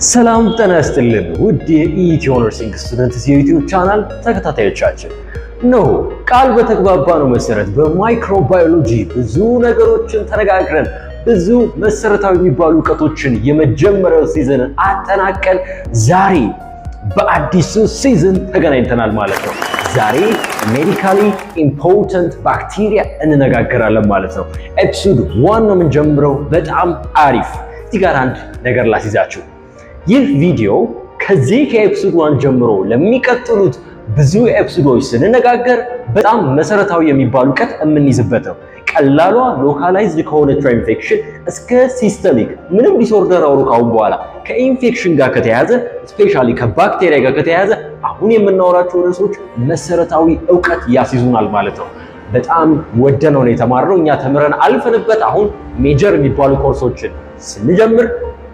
ሰላም ጤና ይስጥልን ውድ የኢትዮ ነርሲንግ ስቱደንትስ የዩቲዩብ ቻናል ተከታታዮቻችን ነው። ቃል በተግባባነው መሰረት በማይክሮባዮሎጂ ብዙ ነገሮችን ተነጋግረን ብዙ መሰረታዊ የሚባሉ እውቀቶችን የመጀመሪያው ሲዝን አጠናቀን ዛሬ በአዲሱ ሲዝን ተገናኝተናል ማለት ነው። ዛሬ ሜዲካሊ ኢምፖርታንት ባክቴሪያ እንነጋገራለን ማለት ነው። ኤፒሶድ 1 ነው የምንጀምረው። በጣም አሪፍ። እዚህ ጋር አንድ ነገር ላስይዛችሁ። ይህ ቪዲዮ ከዚህ ከኤፒሶድ 1 ጀምሮ ለሚቀጥሉት ብዙ ኤፒሶዶች ስንነጋገር በጣም መሰረታዊ የሚባሉ እውቀት የምንይዝበት ነው። ቀላሏ ሎካላይዝድ ከሆነች ኢንፌክሽን እስከ ሲስተሚክ ምንም ዲስኦርደር አውሩ ካሁን በኋላ ከኢንፌክሽን ጋር ከተያዘ ስፔሻሊ ከባክቴሪያ ጋር ከተያዘ አሁን የምናወራቸው ርዕሶች መሰረታዊ እውቀት ያስይዙናል ማለት ነው። በጣም ወደነው ነው የተማርነው። እኛ ተምረን አልፈንበት አሁን ሜጀር የሚባሉ ኮርሶችን ስንጀምር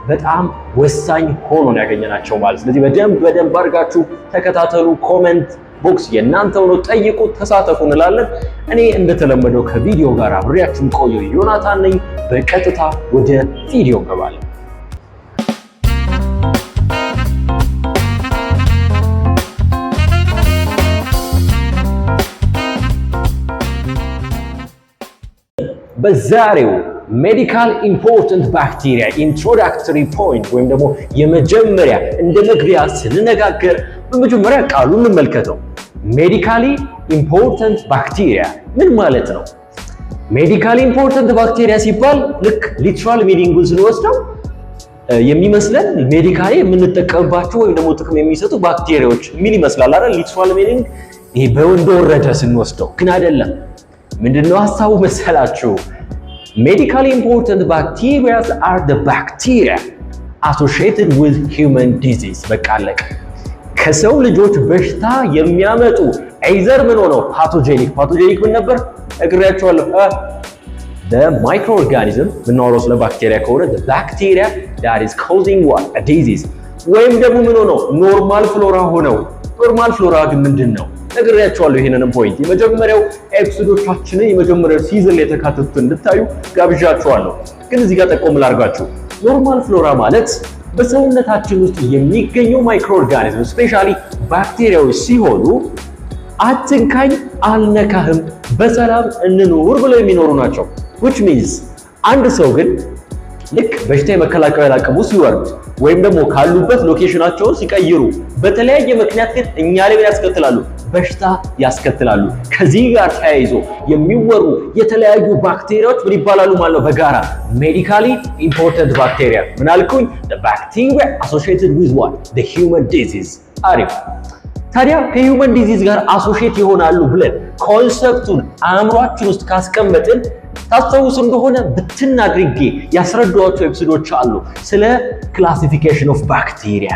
በጣም ወሳኝ ሆኖ ነው ያገኘናቸው ማለት። ስለዚህ በደንብ አድርጋችሁ ተከታተሉ። ኮሜንት ቦክስ የእናንተው ነው፣ ጠይቁ፣ ተሳተፉ እንላለን። እኔ እንደተለመደው ከቪዲዮ ጋር አብሬያችሁን ቆዩ። ዮናታን ነኝ። በቀጥታ ወደ ቪዲዮ እንገባለን። በዛሬው ሜዲካል ኢምፖርታንት ባክቴሪያ ኢንትሮዳክተሪ ፖይንት ወይም ደግሞ የመጀመሪያ እንደ መግቢያ ስንነጋገር በመጀመሪያ ቃሉን እንመልከተው። ሜዲካሊ ኢምፖርታንት ባክቴሪያ ምን ማለት ነው? ሜዲካሊ ኢምፖርታንት ባክቴሪያ ሲባል ልክ ሊትራል ሚኒንጉን ስንወስደው የሚመስለን ሜዲካሊ የምንጠቀምባቸው ወይም ደግሞ ጥቅም የሚሰጡ ባክቴሪያዎች ምን ይመስላል አይደል? ሊትራል ሚኒንግ ይሄ በወንድ ወረደ ስንወስደው ግን አይደለም። ምንድነው ሐሳቡ መሰላችሁ? Medically important bacteria are the bacteria associated with human disease። በቃ አለቀ። ከሰው ልጆች በሽታ የሚያመጡ either ምን ሆነው ፓቶጄኒክ ምን ነበር እግሬያቸዋለሁ the microorganism ምናወራው ስለ ባክቴሪያ ከሆነ the bacteria that is causing what a disease ወይም ደግሞ ምን ሆነው ኖርማል ፍሎራ ሆነው ኖርማል ፍሎራ ግን ምንድነው ነግሬያቸዋለሁ። ይሄንንም ፖይንት የመጀመሪያው ኤፒሶዶቻችንን የመጀመሪያው ሲዝን ላይ ተካተቱት እንድታዩ ጋብዣቸዋለሁ። ግን እዚህ ጋር ጠቆም ላድርጋችሁ። ኖርማል ፍሎራ ማለት በሰውነታችን ውስጥ የሚገኙ ማይክሮ ኦርጋኒዝም ስፔሻሊ ባክቴሪያዎች ሲሆኑ አትንካኝ፣ አልነካህም፣ በሰላም እንኑር ብለው የሚኖሩ ናቸው። which means አንድ ሰው ግን ልክ በሽታ የመከላከል አቅሙ ሲወርድ ወይም ደግሞ ካሉበት ሎኬሽናቸውን ሲቀይሩ በተለያየ ምክንያት ግን እኛ ላይ ያስከትላሉ፣ በሽታ ያስከትላሉ። ከዚህ ጋር ተያይዞ የሚወሩ የተለያዩ ባክቴሪያዎች ምን ይባላሉ ማለት ነው? በጋራ ሜዲካሊ ኢምፖርታንት ባክቴሪያ። ምን አልኩኝ? the bacteria associated with what the human disease። አሪፍ። ታዲያ ከሂውመን ዲዚዝ ጋር አሶሺየት ይሆናሉ ብለን ኮንሰፕቱን አእምሯችን ውስጥ ካስቀመጥን ታስተውሱ እንደሆነ ብትን አድርጌ ያስረዳኋቸው ኤፒሶዶች አሉ ስለ ክላሲፊኬሽን ኦፍ ባክቴሪያ።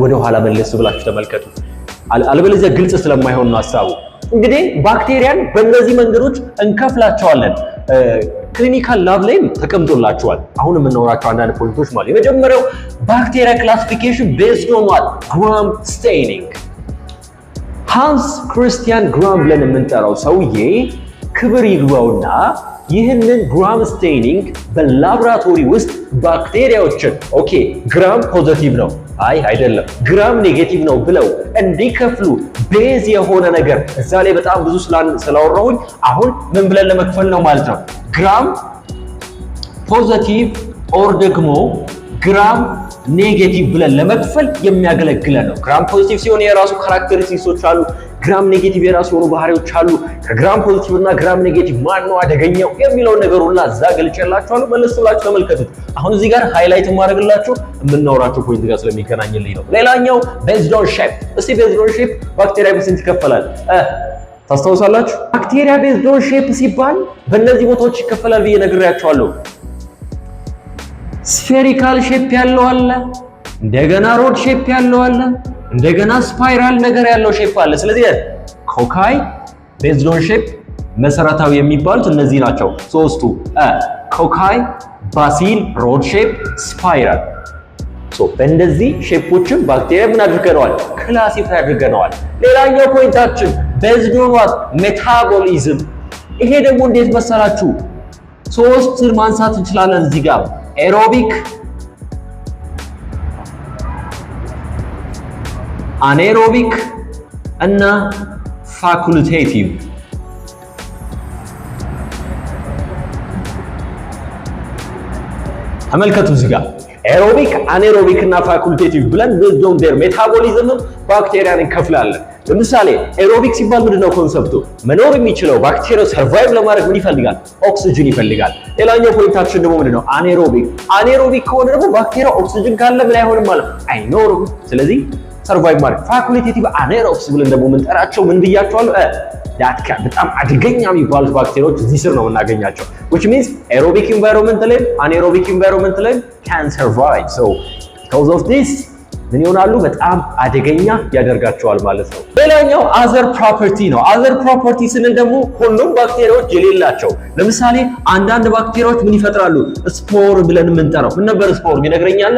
ወደ ኋላ መለስ ብላችሁ ተመልከቱ። አለበለዚያ ግልጽ ስለማይሆን ነው ሐሳቡ። እንግዲህ ባክቴሪያን በእነዚህ መንገዶች እንከፍላቸዋለን። ክሊኒካል ላብ ላይም ተቀምጦላቸዋል። አሁን የምናወራቸው አንዳንድ ፖይንቶች ማለት የመጀመሪያው ባክቴሪያ ክላሲፊኬሽን ቤዝድ ኦን ዋት ግራም ስቴኒንግ። ሃንስ ክሪስቲያን ግራም ብለን የምንጠራው ሰውዬ ክብር ይግባውና ይህንን ግራም ስቴኒንግ በላብራቶሪ ውስጥ ባክቴሪያዎችን ኦኬ ግራም ፖዚቲቭ ነው አይደለም ግራም ኔጌቲቭ ነው ብለው እንዲከፍሉ ቤዝ የሆነ ነገር እዛ ላይ በጣም ብዙ ስላወራሁኝ አሁን ምን ብለን ለመክፈል ነው ማለት ነው? ግራም ፖዚቲቭ ኦር ደግሞ ግራም ኔጌቲቭ ብለን ለመክፈል የሚያገለግለን ነው። ግራም ፖዚቲቭ ሲሆን የራሱ ካራክተሪስቲክሶች አሉ። ግራም ኔጌቲቭ የራሱ የሆኑ ባህሪዎች አሉ። ከግራም ፖዚቲቭ እና ግራም ኔጌቲቭ ማን ነው አደገኛው የሚለው ነገር ሁላ እዛ ገልጬላችኋለሁ። መለስ ብላችሁ ተመልከቱት። አሁን እዚህ ጋር ሃይላይት ማድረግላችሁ የምናወራቸው ፖይንት ጋር ስለሚገናኝልኝ ነው። ሌላኛው ቤዝድ ኦን ሼፕ። እስቲ ቤዝድ ኦን ሼፕ ባክቴሪያ በስንት ይከፈላል ታስታውሳላችሁ? ባክቴሪያ ቤዝድ ኦን ሼፕ ሲባል በእነዚህ ቦታዎች ይከፈላል ብዬ ነግሬያችኋለሁ። ስፌሪካል ሼፕ ያለው አለ፣ እንደገና ሮድ ሼፕ ያለው አለ፣ እንደገና ስፓይራል ነገር ያለው ሼፕ አለ። ስለዚህ ኮካይ ቤዝድ ኦን ሼፕ መሰረታዊ የሚባሉት እነዚህ ናቸው ሶስቱ። ኮካይ፣ ባሲል፣ ሮድ ሼፕ፣ ስፓይራል። በእንደዚህ ሼፖችን ባክቴሪያ ምን አድርገነዋል? ክላሲፋይ አድርገነዋል። ሌላኛው ፖይንታችን ቤዝድ ኦን ዋት ሜታቦሊዝም። ይሄ ደግሞ እንዴት መሰላችሁ? ሶስት ማንሳት እንችላለን እዚህ ጋር ኤሮቢክ አኔሮቢክ እና ፋኩልቴቲቭ። ተመልከቱ እዚህ ጋር ኤሮቢክ፣ አኔሮቢክ እና ፋኩልቴቲቭ ብለን based on their ሜታቦሊዝም ባክቴሪያን እንከፍላለን። ለምሳሌ ኤሮቢክ ሲባል ምንድነው ኮንሰፕቱ? መኖር የሚችለው ባክቴሪያው ሰርቫይቭ ለማድረግ ምን ይፈልጋል? ኦክሲጅን ይፈልጋል። ሌላኛው ፖይንታችን ደግሞ ምንድነው? አኔሮቢክ። አኔሮቢክ ከሆነ ደግሞ ባክቴሪያው ኦክሲጅን ካለ ምን አይሆንም ማለት አይኖርም። ስለዚህ ሰርቫይቭ ማድረግ። ፋኩልቴቲቭ አኔሮብስ ብለን ደግሞ የምንጠራቸው ምን ብያቸዋለሁ? በጣም አደገኛ የሚባሉት ባክቴሪያዎች እዚህ ስር ነው የምናገኛቸው። which means aerobic environment ላይ anaerobic environment ላይ can survive. so because of this ምን ይሆናሉ? በጣም አደገኛ ያደርጋቸዋል ማለት ነው። ሌላኛው other property ነው። other property ስንል ደግሞ ሁሉም ባክቴሪያዎች የሌላቸው፣ ለምሳሌ አንዳንድ ባክቴሪያዎች ምን ይፈጥራሉ? ስፖር ብለን የምንጠራው ምን ነበር? ስፖር ይነግረኛል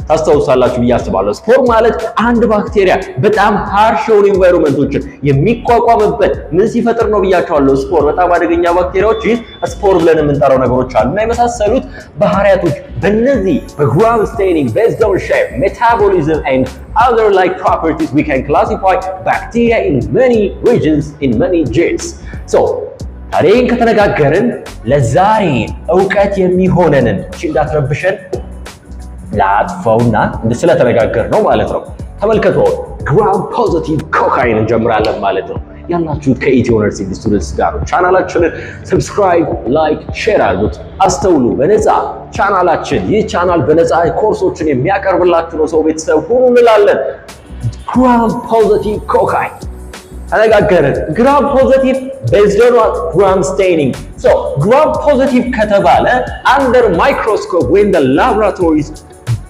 ታስታውሳላችሁ ብዬ አስባለሁ። ስፖር ማለት አንድ ባክቴሪያ በጣም ሃርሽ የሆኑ ኢንቫይሮንመንቶችን የሚቋቋምበት ምን ሲፈጥር ነው ብያቸዋለሁ። ስፖር በጣም አደገኛ ባክቴሪያዎች ይህ ስፖር ብለን የምንጠራው ነገሮች አሉ እና የመሳሰሉት ባህሪያቶች በእነዚህ በግራውንድ ስቴኒንግ based on shape, metabolism and other like properties we can classify bacteria in many regions in many genes. so ታዲያ ከተነጋገርን ለዛሬ ዕውቀት የሚሆነንን እንዳትረብሸን ላጥፈውና ስለተነጋገር ነው ማለት ነው። ተመልከቱ ግራም ፖዚቲቭ ኮካይን እንጀምራለን ማለት ነው። ያላችሁት ከኢትዮ ነርሲንግ ስቱደንትስ ጋር ነው። ቻናላችንን ሰብስክራይብ፣ ላይክ፣ ሼር አድርጉት። አስተውሉ፣ በነፃ ቻናላችን ይህ ቻናል በነፃ ኮርሶችን የሚያቀርብላችሁ ነው። ሰው ቤተሰብ ሁኑ እንላለን። ግራም ፖዚቲቭ ኮካይን ተነጋገርን። ግራም ፖዚቲቭ based on what? gram staining. so gram positive ከተባለ under microscope when the laboratories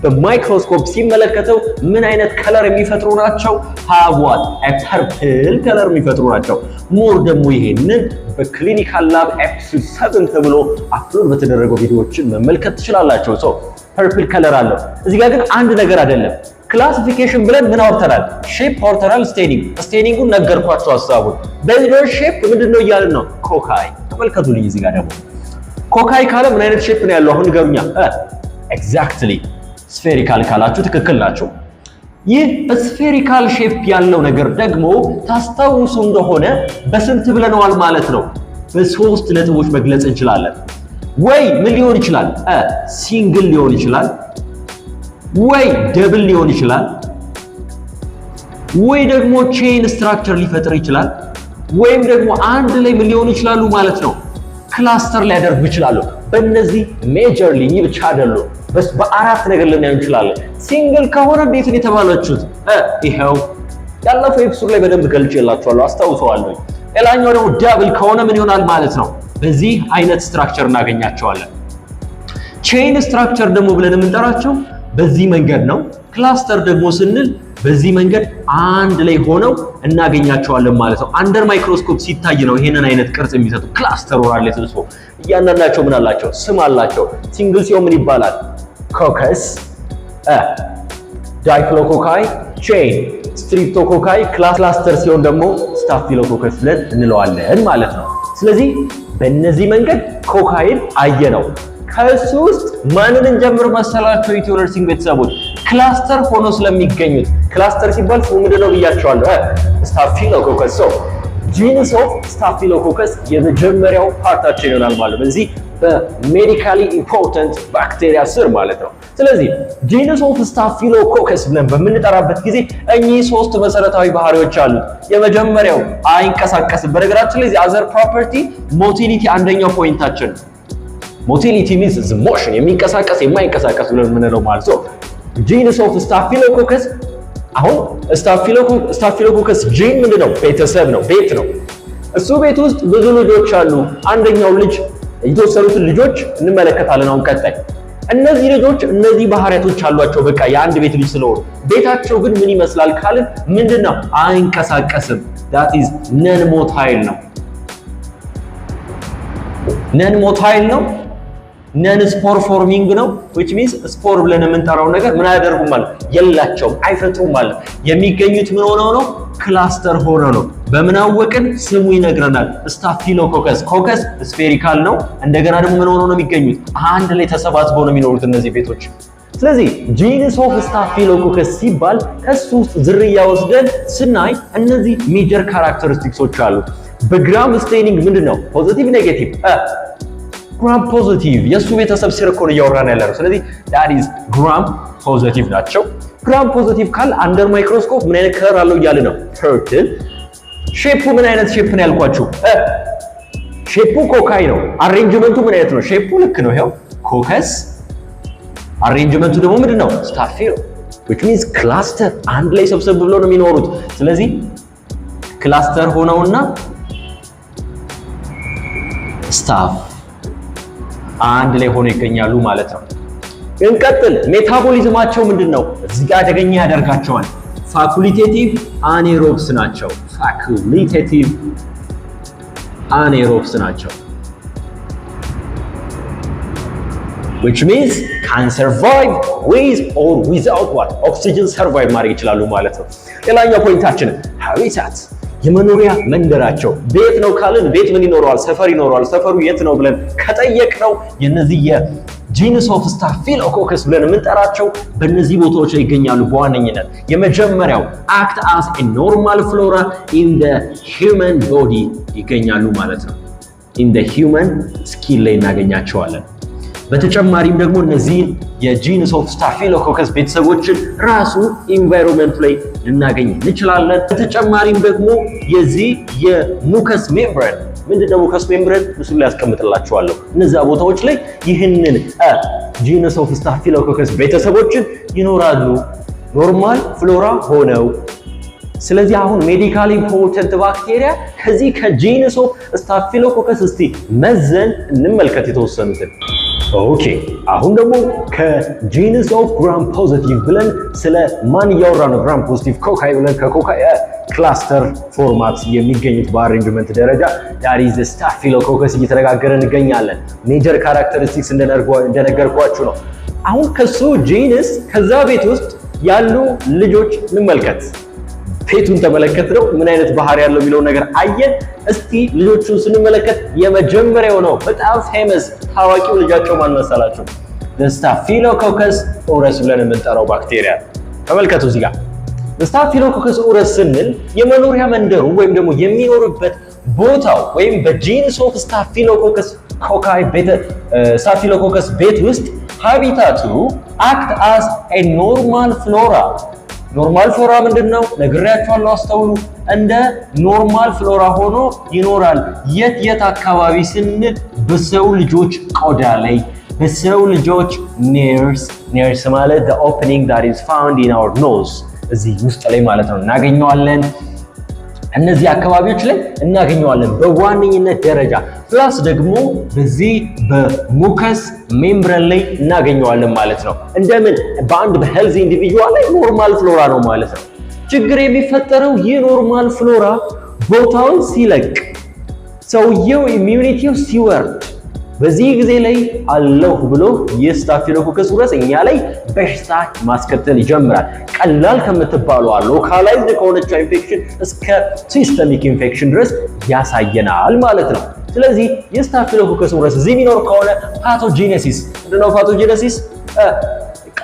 በማይክሮስኮፕ ሲመለከተው ምን አይነት ከለር የሚፈጥሩ ናቸው? have what? a purple ከለር የሚፈጥሩ ናቸው። ሞር ደግሞ ይሄንን በክሊኒካል ላብ ኤፒሶድ 7 ተብሎ አፕሎድ በተደረገው ቪዲዮዎችን መመልከት ትችላላችሁ። so purple ከለር አለው። እዚህ ጋር ግን አንድ ነገር አይደለም። ክላሲፊኬሽን ብለን ምን አውርተናል? ሼፕ አውርተናል። ስቴኒንጉን ነገርኳቸው ሐሳቡን። በዚህ ሼፕ ምንድነው እያልን ነው? ኮካይ። ተመልከቱልኝ እዚህ ጋር ደግሞ ኮካይ ካለ ምን አይነት ሼፕ ነው ያለው? አሁን ንገሩኛ። ኤግዛክትሊ ስፌሪካል ካላችሁ ትክክል ናቸው። ይህ ስፌሪካል ሼፕ ያለው ነገር ደግሞ ታስታውሱ እንደሆነ በስንት ብለነዋል ማለት ነው? በሶስት ነጥቦች መግለጽ እንችላለን። ወይ ምን ሊሆን ይችላል? ሲንግል ሊሆን ይችላል፣ ወይ ደብል ሊሆን ይችላል፣ ወይ ደግሞ ቼን ስትራክቸር ሊፈጥር ይችላል፣ ወይም ደግሞ አንድ ላይ ምን ሊሆኑ ይችላሉ ማለት ነው? ክላስተር ሊያደርጉ ይችላሉ። በእነዚህ ሜጀርሊ ብቻ አይደሉም፣ በአራት ነገር ልናየው እንችላለን። ሲንግል ከሆነ እንዴት ነው የተባላችሁት? ይሄው ያለፈው ኤፒሶድ ላይ በደንብ ገልጬላችኋለሁ፣ አስታውሰዋለሁ። ሌላኛው ደግሞ ዳብል ከሆነ ምን ይሆናል ማለት ነው? በዚህ አይነት ስትራክቸር እናገኛቸዋለን። ቼን ስትራክቸር ደግሞ ብለን የምንጠራቸው በዚህ መንገድ ነው። ክላስተር ደግሞ ስንል በዚህ መንገድ አንድ ላይ ሆነው እናገኛቸዋለን ማለት ነው። አንደር ማይክሮስኮፕ ሲታይ ነው ይሄንን አይነት ቅርጽ የሚሰጡ ክላስተር ወራል ተሰብስቦ እያንዳንዳቸው ምን አላቸው? ስም አላቸው። ሲንግል ሲሆን ምን ይባላል? ኮከስ፣ ዳይፍሎኮካይ፣ ቼን፣ ስትሪፕቶኮካይ፣ ክላስተር ሲሆን ደግሞ ስታፊሎኮከስ ብለን እንለዋለን ማለት ነው። ስለዚህ በእነዚህ መንገድ ኮካይን አየነው። ከሱ ውስጥ ማንን እንጀምር መሰላችሁ? ኢትዮ ነርሲንግ ቤተሰቦች ክላስተር ሆኖ ስለሚገኙት ክላስተር ሲባል ስሙ ምንድነው ብያቸዋለሁ? ስታፊሎኮከስ። ጂንስ ኦፍ ስታፊሎኮከስ የመጀመሪያው ፓርታችን ይሆናል ማለት በዚህ በሜዲካሊ ኢምፖርታንት ባክቴሪያ ስር ማለት ነው። ስለዚህ ጂንስ ኦፍ ስታፊሎኮከስ ብለን በምንጠራበት ጊዜ እኚህ ሶስት መሰረታዊ ባህሪዎች አሉት። የመጀመሪያው አይንቀሳቀስም። በነገራችን ላይ አዘር ፕሮፐርቲ ሞቲሊቲ አንደኛው ፖይንታችን ሞቲሊቲ means the motion የሚንቀሳቀስ የማይንቀሳቀስ ብለን የምንለው ማለት ነው። ጂንስ ኦፍ ስታፊሎኮከስ አሁን ስታፊሎኮከስ ጂን ምንድነው? ቤተሰብ ነው፣ ቤት ነው። እሱ ቤት ውስጥ ብዙ ልጆች አሉ። አንደኛው ልጅ የተወሰኑትን ልጆች እንመለከታለን አሁን ቀጣይ። እነዚህ ልጆች እነዚህ ባህሪያቶች አሏቸው። በቃ የአንድ ቤት ልጅ ስለሆኑ ቤታቸው ግን ምን ይመስላል ካልን ምንድነው? አይንቀሳቀስም። that is ነን ሞታይል ነው። ነን ሞታይል ነው። ነን ስፖር ፎርሚንግ ነው which means ስፖር ብለን የምንጠራው ነገር ምን አያደርጉም ማለት የላቸውም፣ አይፈጥሩም ማለት የሚገኙት ምን ሆነው ነው? ክላስተር ሆነው ነው። በምን አወቅን? ስሙ ይነግረናል። ስታፊሎኮከስ ኮከስ ስፌሪካል ነው። እንደገና ደግሞ ምን ሆነው ነው የሚገኙት? አንድ ላይ ተሰባስበው ነው የሚኖሩት እነዚህ ቤቶች። ስለዚህ ጂንስ ኦፍ ስታፊሎኮከስ ሲባል ከሱ ውስጥ ዝርያ ወስደን ስናይ እነዚህ ሜጀር ካራክተሪስቲክሶች አሉት። በግራም ስቴኒንግ ምንድነው ፖዚቲቭ ኔጌቲቭ ግራም ፖዚቲቭ የሱ ቤተሰብ ስር እኮ ነው እያወራን ያለነው። ስለዚህ that is ግራም ፖዚቲቭ ናቸው። ግራም ፖዚቲቭ ካል አንደር ማይክሮስኮፕ ምን አይነት ከለር አለው እያለ ነው ተርትል። ሼፑ ምን አይነት ሼፕ ነው ያልኳችሁ? ሼፑ ኮካይ ነው። አሬንጅመንቱ ምን አይነት ነው? ሼፑ ልክ ነው። ይሄው ኮከስ አሬንጅመንቱ ደግሞ ምንድነው? ስታፊሎ which means ክላስተር አንድ ላይ ሰብሰብ ብለው ነው የሚኖሩት። ስለዚህ ክላስተር ሆነውና ስታፍ አንድ ላይ ሆነው ይገኛሉ ማለት ነው። እንቀጥል። ሜታቦሊዝማቸው ምንድነው? እዚህ ጋር አደገኛ ያደርጋቸዋል። ፋኩሊቴቲቭ አኔሮብስ ናቸው። ፋኩሊቴቲቭ አኔሮብስ ናቸው which means can survive with or without what oxygen survive ማድረግ ይችላሉ ማለት ነው። ሌላኛው ፖይንታችን habitat የመኖሪያ መንደራቸው ቤት ነው ካልን ቤት ምን ይኖረዋል? ሰፈር ይኖረዋል። ሰፈሩ የት ነው ብለን ከጠየቅነው የነዚህ የጂንስ ኦፍ ስታፊሎኮከስ ብለን የምንጠራቸው በእነዚህ ቦታዎች ላይ ይገኛሉ። በዋነኝነት የመጀመሪያው act as a normal flora in the human body ይገኛሉ ማለት ነው። in the human skin ላይ እናገኛቸዋለን። በተጨማሪም ደግሞ እነዚህ የጂንስ ኦፍ ስታፊሎኮከስ ቤተሰቦችን ራሱ ኢንቫይሮንመንት ላይ ልናገኝ እንችላለን። በተጨማሪም ደግሞ የዚህ የሙከስ ሜምብሬን ምንድነው? ሙከስ ሜምብሬን ምስሉ ላይ ያስቀምጥላችኋለሁ። እነዛ ቦታዎች ላይ ይህንን ጂንስ ኦፍ ስታፊሎኮከስ ቤተሰቦችን ይኖራሉ ኖርማል ፍሎራ ሆነው። ስለዚህ አሁን ሜዲካሊ ኢምፖርታንት ባክቴሪያ ከዚህ ከጂንስ ኦፍ ስታፊሎኮከስ እስቲ መዘን እንመልከት የተወሰኑትን። ኦኬ አሁን ደግሞ ከጂንስ ኦፍ ግራም ፖዚቲቭ ብለን ስለ ማን እያወራ ነው? ግራም ፖዚቲቭ ኮካይ ብለን ከኮካይ ክላስተር ፎርማት የሚገኙት በአሬንጅመንት ደረጃ ዳሪዝ ስታፊሎኮከስ እየተነጋገረ እንገኛለን። ሜጀር ካራክተሪስቲክስ እንደነገርኳችሁ ነው። አሁን ከሱ ጂንስ ከዛ ቤት ውስጥ ያሉ ልጆች እንመልከት። ቤቱን ተመለከት ነው ምን አይነት ባህሪ ያለው የሚለው ነገር አየን። እስቲ ልጆቹን ስንመለከት የመጀመሪያው ነው በጣም ፌመስ ታዋቂው ልጃቸው ማን መሰላችሁ? ስታፊሎኮከስ ኦረስ ብለን የምንጠራው ባክቴሪያ ተመልከቱ። እዚህ ጋር ስታፊሎኮከስ ኦረስ ስንል የመኖሪያ መንደሩ ወይም ደግሞ የሚኖርበት ቦታው ወይም በጂንስ ኦፍ ስታፊሎኮከስ ኮካይ ስታፊሎኮከስ ቤት ውስጥ ሃቢታቱ አክት አስ ኤ ኖርማል ፍሎራ። ኖርማል ፍሎራ ምንድነው? ነግሬያችኋለሁ፣ አስተውሉ። እንደ ኖርማል ፍሎራ ሆኖ ይኖራል። የት አካባቢ ስንል በሰው ልጆች ቆዳ ላይ፣ በሰው ልጆች ኔርስ ማለት the opening that is found in our nose እዚህ ውስጥ ላይ ማለት ነው እናገኘዋለን። እነዚህ አካባቢዎች ላይ እናገኘዋለን በዋነኝነት ደረጃ። ፕላስ ደግሞ በዚህ በሙከስ ሜምብሬን ላይ እናገኘዋለን ማለት ነው። እንደምን በአንድ በሄልዚ ኢንዲቪጁዋል ላይ ኖርማል ፍሎራ ነው ማለት ነው። ችግር የሚፈጠረው ይህ ኖርማል ፍሎራ ቦታውን ሲለቅ ሰውየው ኢሚዩኒቲው ሲወርድ በዚህ ጊዜ ላይ አለሁ ብሎ የስታፊሎኮከስ ኦረስ እኛ ላይ በሽታ ማስከተል ይጀምራል። ቀላል ከምትባለው ሎካላይዝድ ከሆነችው ኢንፌክሽን እስከ ሲስተሚክ ኢንፌክሽን ድረስ ያሳየናል ማለት ነው። ስለዚህ የስታፊሎኮከስ ኦረስ እዚህ የሚኖር ከሆነ ፓቶጂኔሲስ ምንድነው? ፓቶጂኔሲስ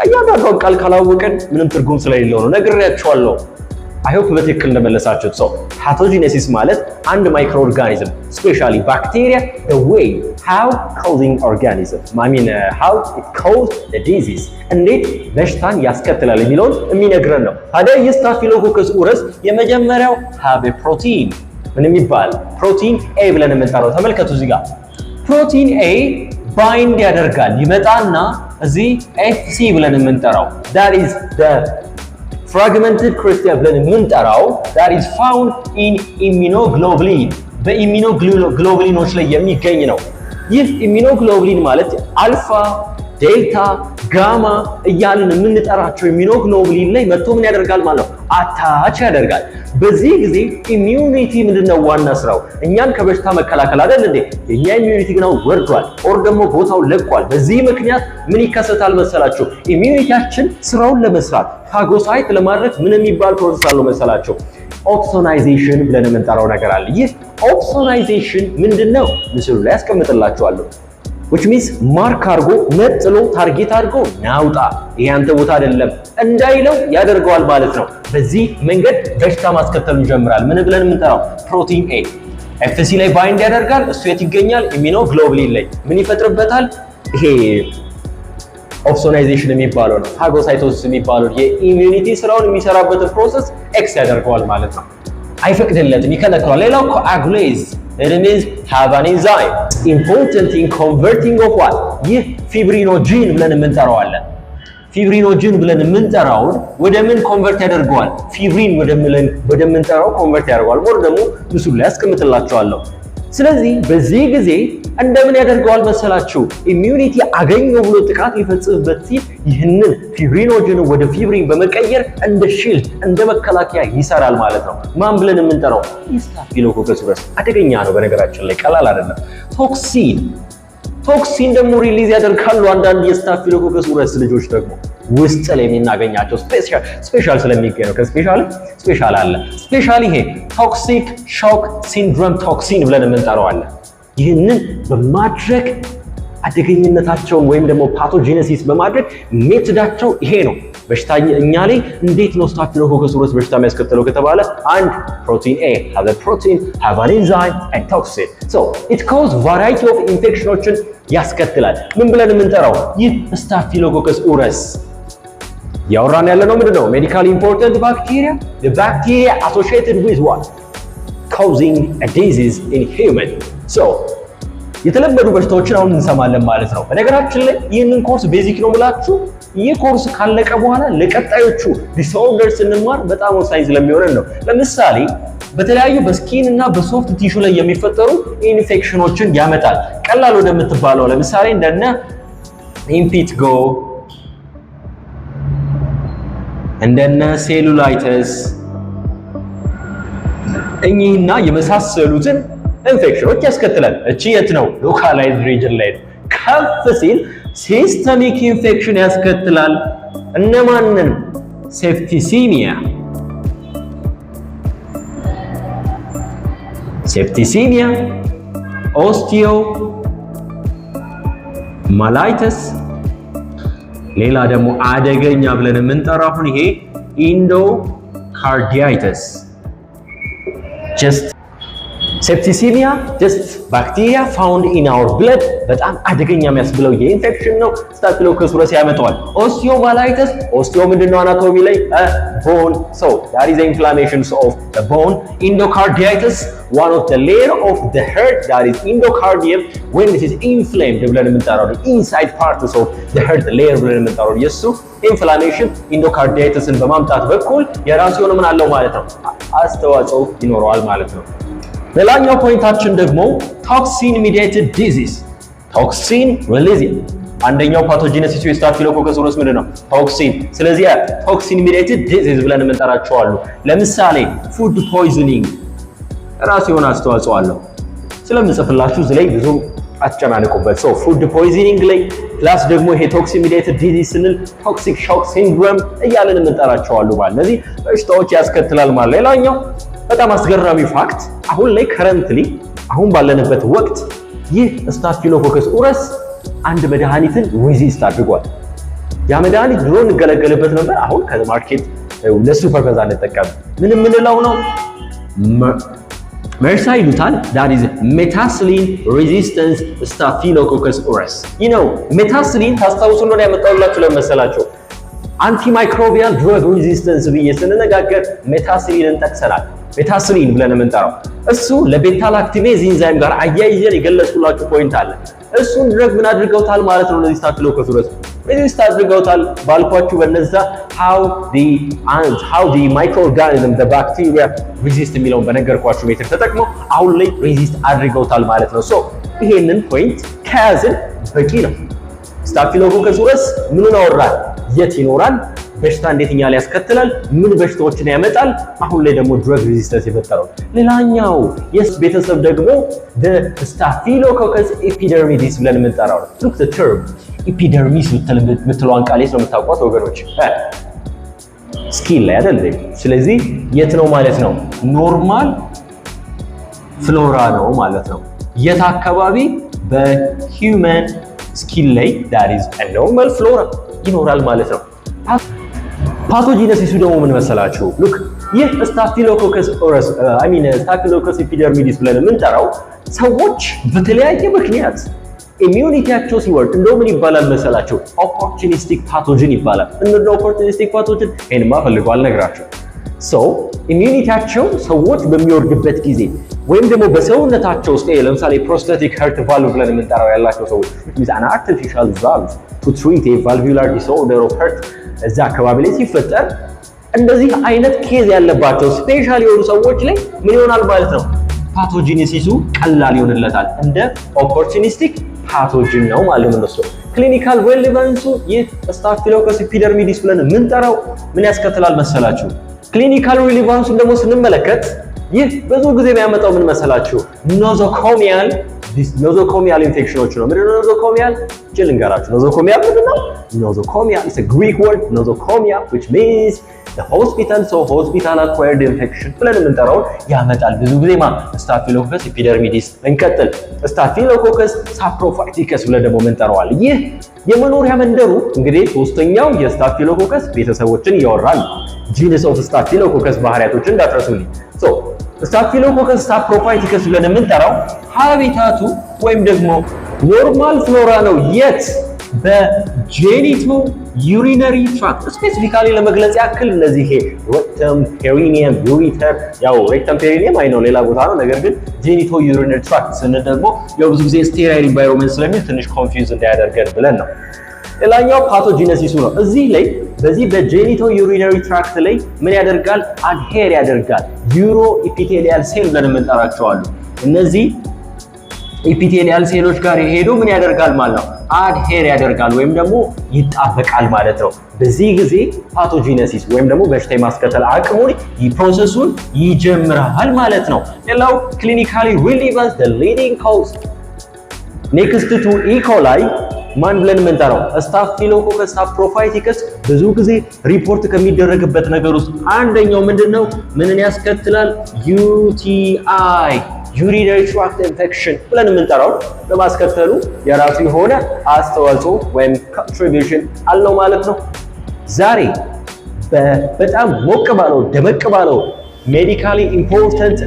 እያንዳንዷን ቃል ካላወቅን ምንም ትርጉም ስለሌለው ነው። ነግሬያችኋለሁ። አይሆፕ በትክክል እንደመለሳችሁት። ሰው ፓቶጂኔሲስ ማለት አንድ ማይክሮ ኦርጋኒዝም ስፔሻሊ ባክቴሪያ the way how causing organism how it cause the disease እንዴት በሽታን ያስከትላል የሚለውን የሚነግረን ነው። ታዲያ የስታፊሎኮከስ ኦረስ የመጀመሪያው have a protein ምን የሚባል ፕሮቲን ኤ ብለን የምንጠራው ተመልከቱ። እዚህ ጋር ፕሮቲን ኤ ባይንድ ያደርጋል ይመጣና እዚህ FC ብለን የምንጠራው that is the fragmented crystal ብለን የምንጠራው that is found in immunoglobulin በኢሚኖግሎቡሊኖች ላይ የሚገኝ ነው። ይህ ኢሚኖግሎቡሊን ማለት አልፋ፣ ዴልታ፣ ጋማ እያልን የምንጠራቸው ኢሚኖግሎቡሊን ላይ መጥቶ ምን ያደርጋል ማለት ነው? አታች ያደርጋል። በዚህ ጊዜ ኢሚዩኒቲ ምንድነው ዋና ስራው? እኛን ከበሽታ መከላከል አይደል እንዴ? የኛ ኢሚዩኒቲ ግን ወርዷል ኦር ደግሞ ቦታው ለቋል። በዚህ ምክንያት ምን ይከሰታል መሰላችሁ? ኢሚዩኒቲያችን ስራውን ለመስራት ፋጎሳይት ለማድረግ ምን የሚባል ፕሮሰስ አለው መሰላችሁ? ኦፕሶናይዜሽን ብለን የምንጠራው ነገር አለ። ይህ ኦፕሶናይዜሽን ምንድነው? ምስሉ ላይ አስቀምጥላችኋለሁ። which means ማርክ አድርጎ ነጥሎ ታርጌት አድርጎ ናውጣ ይሄ አንተ ቦታ አይደለም እንዳይለው ያደርገዋል ማለት ነው። በዚህ መንገድ በሽታ ማስከተሉ ይጀምራል። ምን ብለን የምንጠራው ፕሮቲን ኤ ኤፍሲ ላይ ባይንድ ያደርጋል። እሱ የት ይገኛል? ኢሚኖግሎቡሊን ላይ ምን ይፈጥርበታል? ይሄ ኦፕሶናይዜሽን የሚባለው ነው፣ ፋጎሳይቶሲስ የሚባለው የኢሚዩኒቲ ስራውን የሚሰራበትን ፕሮሰስ ኤክስ ያደርገዋል ማለት ነው። አይፈቅድለትም፣ ይከለክለዋል። ሌላው ኮአጉሌዝ it means have an enzyme important in converting of what ይህ ፊብሪኖጂን ብለን የምንጠራው አለ። ፊብሪኖጂን ብለን የምንጠራውን ወደ ምን ኮንቨርት ያደርገዋል? ፊብሪን ወደ ምንጠራው ኮንቨርት ያደርገዋል። ሞር ደግሞ ምስሉ ላይ አስቀምጥላችኋለሁ። ስለዚህ በዚህ ጊዜ እንደምን ያደርገዋል መሰላችሁ? ኢሚዩኒቲ አገኘው ብሎ ጥቃት ሊፈጽምበት ሲል ይህንን ፊብሪኖጂን ወደ ፊብሪን በመቀየር እንደ ሺልድ እንደ መከላከያ ይሰራል ማለት ነው። ማን ብለን የምንጠራው? ስታፊሎኮከስ ኦረስ። አደገኛ ነው በነገራችን ላይ ቀላል አይደለም። ቶክሲን ደግሞ ሪሊዝ ያደርጋሉ አንዳንድ የስታፊሎኮከስ ኦረስ ልጆች ደግሞ ውስጥ ላይ የምናገኛቸው ስፔሻል ስለሚገኝ ነው። ስፔሻል አለ። ስፔሻሊ ይሄ ቶክሲክ ሾክ ሲንድሮም ቶክሲን ብለን የምንጠራው አለ። ይህንን በማድረግ አደገኝነታቸውን ወይም ደግሞ ፓቶጂነሲስ በማድረግ ሜትዳቸው ይሄ ነው። በሽታ እኛ ላይ እንዴት ነው ስታፊሎኮከስ ኦረስ በሽታ የሚያስከትለው ከተባለ አንድ ፕሮቲን ኤ have a protein have an enzyme and toxin so it cause variety of infectionዎችን ያስከትላል። ምን ብለን የምንጠራው? ይህ ስታፊሎኮከስ ኦረስ ያወራን ያለ ነው ምንድነው? ሜዲካሊ ኢምፖርታንት ባክቴሪያ the bacteria associated with what causing a disease in human so የተለመዱ በሽታዎችን አሁን እንሰማለን ማለት ነው። በነገራችን ላይ ይህንን ኮርስ ቤዚክ ነው ብላችሁ ይህ ኮርስ ካለቀ በኋላ ለቀጣዮቹ ዲስኦርደር ስንማር በጣም ወሳኝ ስለሚሆን ነው። ለምሳሌ በተለያዩ በስኪን እና በሶፍት ቲሹ ላይ የሚፈጠሩ ኢንፌክሽኖችን ያመጣል። ቀላል ወደምትባለው ለምሳሌ እንደነ ኢምፒትጎ እንደነ ሴሉላይተስ እኚህና የመሳሰሉትን ኢንፌክሽኖች ያስከትላል። እቺ የት ነው? ሎካላይዝድ ሪጅን ላይ ነው። ከፍ ሲል ሲስተሚክ ኢንፌክሽን ያስከትላል። እነማንን? ሴፕቲሲሚያ ኦስቲዮ ማላይተስ ሌላ ደግሞ አደገኛ ብለን የምንጠራው አሁን ይሄ ኢንዶካርዲያይተስ septicemia just bacteria found in our blood በጣም አደገኛ የሚያስብለው የኢንፌክሽን ነው። ስታፊሎኮከስ ኦረስ ያመጣዋል። ኦስቲዮማላይተስ ኦስቲዮ ምንድነው? አናቶሚ ላይ bone so that is the inflammations of the bone. Endocarditis one of the layer of the heart that is endocardium when it is inflamed ብለን የምንጠራው inside parts of the heart layer ብለን የምንጠራው የሱ ኢንፍላሜሽን ኢንዶካርዲያይተስን በማምጣት በኩል የራሱ የሆነ ምን አለው ማለት ነው አስተዋጽኦ ይኖረዋል ማለት ነው። ሌላኛው ፖይንታችን ደግሞ ቶክሲን ሚዲየትድ ዲዚዝ ቶክሲን ሪሊዝ አንደኛው ፓቶጂነሲስ ስታፊሎኮከስ ኦረስ ምንድነው? ቶክሲን። ስለዚህ ቶክሲን ሚዲየትድ ዲዚዝ ብለን የምንጠራቸው አሉ። ለምሳሌ ፉድ ፖይዝኒንግ ራሱ የሆነ አስተዋጽኦ አለው። ስለምንጽፍላችሁ እዚህ ላይ ብዙ አትጨናነቁበት። ሶ ፉድ ፖይዝኒንግ ላይ ፕላስ ደግሞ ይሄ ቶክሲን ሚዲየትድ ዲዚዝ ስንል ቶክሲክ ሾክ ሲንድሮም እያለን የምንጠራቸው አሉ ማለት እነዚህ በሽታዎች ያስከትላል ማለት። ሌላኛው በጣም አስገራሚ ፋክት አሁን ላይ ከረንትሊ አሁን ባለንበት ወቅት ይህ ስታፊሎኮከስ ኦረስ አንድ መድኃኒትን ሪዚስት አድርጓል። ያ መድኃኒት ድሮ እንገለገልበት ነበር። አሁን ከማርኬት ለሱ ፐርፐዝ አንጠቀም። ምን የምንለው ነው? መርሳ ይሉታል። that is methicillin resistant staphylococcus aureus you know methicillin ታስታውሱ ነው ያመጣውላችሁ ለመሰላችሁ አንቲማይክሮቢያል ድረግ ሬዚስተንስ ብዬ ስንነጋገር ሜታሲሊንን ጠቅሰናል። ሜታሲሊን ብለን የምንጠራው እሱ ለቤታል አክቲቬዝ ኢንዛይም ጋር አያይዘን የገለጽኩላችሁ ፖይንት አለ። እሱን ድረግ ምን አድርገውታል ማለት ነው? ለዚህ ስታፊሎኮከስ ኦረስ ሬዚስት አድርገውታል ባልኳችሁ በነዛ how the microorganism the bacteria resist የሚለውን በነገርኳችሁ ሜትር ተጠቅመው አሁን ላይ ሬዚስት አድርገውታል ማለት ነው። ሶ ይሄንን ፖይንት ከያዝን በቂ ነው። ስታፊሎኮከስ ኦረስ ምኑን አወራን? የት ይኖራል? በሽታ እንዴት እኛ ላይ ያስከትላል? ምን በሽታዎችን ያመጣል? አሁን ላይ ደግሞ ድረግ ሬዚስተንስ የፈጠረው ሌላኛው የስ ቤተሰብ ደግሞ the staphylococcus epidermidis ብለን የምንጠራው ነው። look the term epidermis የምትለዋን ቃል የት ነው የምታውቋት ወገኖች? ስኪን ላይ አይደል? ስለዚህ የት ነው ማለት ነው? ኖርማል ፍሎራ ነው ማለት ነው። የት አካባቢ? በሂውመን ስኪን ላይ that is a normal flora ይኖራል ማለት ነው። ፓቶጂነሲሱ ደግሞ ምን መሰላችሁ? ሉክ ይህ ስታፊሎኮከስ ኦረስ ስታፊሎኮከስ ኤፒደርሚዲስ ብለን የምንጠራው ሰዎች በተለያየ ምክንያት ኢሚዩኒቲያቸው ሲወርድ እንደው ምን ይባላል መሰላችሁ? ኦፖርቹኒስቲክ ፓቶጅን ይባላል። እንደው ኦፖርቹኒስቲክ ፓቶጅን ይሄንማ ፈልገው አልነግራችሁ። ኢሚዩኒቲያቸው ሰዎች በሚወርድበት ጊዜ ወይም ደግሞ በሰውነታቸው ውስጥ ለምሳሌ ፕሮስቴቲክ ሄርት ቫልቭ ብለን የምንጠራው ያላቸው ሰዎች with an artificial valve to treat a valvular disorder of heart እዛ አካባቢ ላይ ሲፈጠር እንደዚህ አይነት ኬዝ ያለባቸው ስፔሻሊ የሆኑ ሰዎች ላይ ምን ይሆናል ማለት ነው? ፓቶጂኒሲሱ ቀላል ይሆንለታል። እንደ ኦፖርቹኒስቲክ ፓቶጂን ነው ማለት ነው። ክሊኒካል ሬሌቫንሱ ይህ ስታፊሎኮከስ ኤፒደርሚዲስ ብለን የምንጠራው ምን ያስከትላል መሰላችሁ? ክሊኒካል ሬሌቫንሱን ደግሞ ስንመለከት ይህ ብዙ ጊዜ የሚያመጣው ምን መሰላችሁ? ኖዞኮሚያል ኢንፌክሽኖች ነው። ምንድነው ኖዞኮሚያል? ልንገራችሁ። ኖዞኮሚያል ምንድነው? ኖዞኮሚያ is a Greek word ኖዞኮሚያ which means the hospital acquired infection ብለን የምንጠራውን ያመጣል ብዙ ጊዜ ስታፊሎኮከስ ኤፒደርሚዲስ። እንቀጥል። ስታፊሎኮከስ ሳፕሮፋይቲከስ ብለን ደግሞ የምንጠራዋል። ይህ የመኖሪያ መንደሩ እንግዲህ ሶስተኛው የስታፊሎኮከስ ቤተሰቦችን ያወራል። ጂነስ ኦፍ ስታፊሎኮከስ ባህሪያቶችን እንዳትረሱልኝ። ስታፊሎኮከስ ሳፕሮፋይቲከስ ብለን የምንጠራው ሃቢታቱ ወይም ደግሞ ኖርማል ፍሎራ ነው። የት? በጄኒቶ ዩሪነሪ ትራክት ስፔሲፊካሊ ለመግለጽ ያክል እነዚህ ሬክተም፣ ፔሪኒየም፣ ዩሪተር ያው ሬክተም ፔሪኒየም አይ ነው ሌላ ቦታ ነው። ነገር ግን ጄኒቶ ዩሪነሪ ትራክት ስንል ደግሞ ያው ብዙ ጊዜ ስቴራይል ኢንቫይሮንመንት ስለሚል ትንሽ ኮንፊውዝ እንዳያደርገን ብለን ነው። ሌላኛው ፓቶጂነሲሱ ነው። እዚህ ላይ በዚህ በጄኒቶ ዩሪነሪ ትራክት ላይ ምን ያደርጋል? አድሄር ያደርጋል። ዩሮ ኢፒቴሊያል ሴል ብለን የምንጠራቸው አሉ። እነዚህ ኢፒቴሊያል ሴሎች ጋር ሄዶ ምን ያደርጋል ማለት ነው? አድሄር ያደርጋል ወይም ደግሞ ይጣበቃል ማለት ነው። በዚህ ጊዜ ፓቶጂነሲስ ወይም ደግሞ በሽታ የማስከተል አቅሙን ፕሮሰሱን ይጀምራል ማለት ነው። ሌላው ክሊኒካሊ ሪሌቫንስ the leading cause next to E. coli ማን ብለን የምንጠራው? ስታፊሎኮከስ ሳፕሮፋይቲከስ ብዙ ጊዜ ሪፖርት ከሚደረግበት ነገር ውስጥ አንደኛው ምንድነው? ምንን ያስከትላል? UTI ዩሪነሪ ትራክት ኢንፌክሽን ብለን የምንጠራው በማስከተሉ የራሱ የሆነ አስተዋጽኦ ወይም ኮንትሪቢዩሽን አለው ማለት ነው። ዛሬ በጣም ሞቅ ባለው ደመቅ ባለው ሜዲካሊ ኢምፖርታንት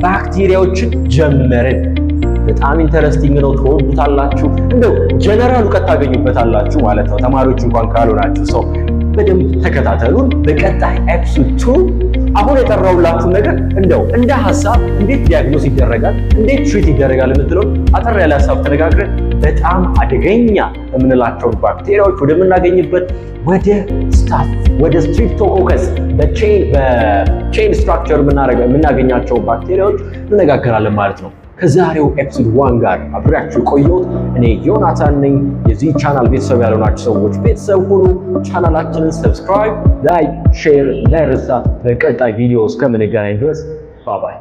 ባክቴሪያዎችን ጀመርን። በጣም ኢንተረስቲንግ ነው፣ ትወዱታላችሁ። እንደው ጀነራል እውቀት ታገኙበታላችሁ ማለት ነው። ተማሪዎች እንኳን ካልሆናችሁ ሰው በደንብ ተከታተሉን። በቀጣይ ኤፒሶድ 2 አሁን የጠራውላችሁ ነገር እንደው እንደ ሀሳብ እንዴት ዲያግኖስ ይደረጋል፣ እንዴት ትሪት ይደረጋል የምትለው አጠር ያለ ሀሳብ ተነጋግረን በጣም አደገኛ የምንላቸውን ባክቴሪያዎች ወደምናገኝበት ወደ ስትሪፕቶኮከስ በቼን ስትራክቸር የምናገኛቸው ባክቴሪያዎች እንነጋገራለን ማለት ነው። ከዛሬው ኤፒሶድ 1 ጋር አብሬያችሁ ቆየሁት። እኔ ዮናታን ነኝ። የዚህ ቻናል ቤተሰብ ያልሆናችሁ ሰዎች ቤተሰብ ሁኑ። ቻናላችንን ሰብስክራይብ፣ ላይክ፣ ሼር እንዳይረሳ። በቀጣይ ቪዲዮ እስከምንገናኝ ድረስ ባይ ባይ።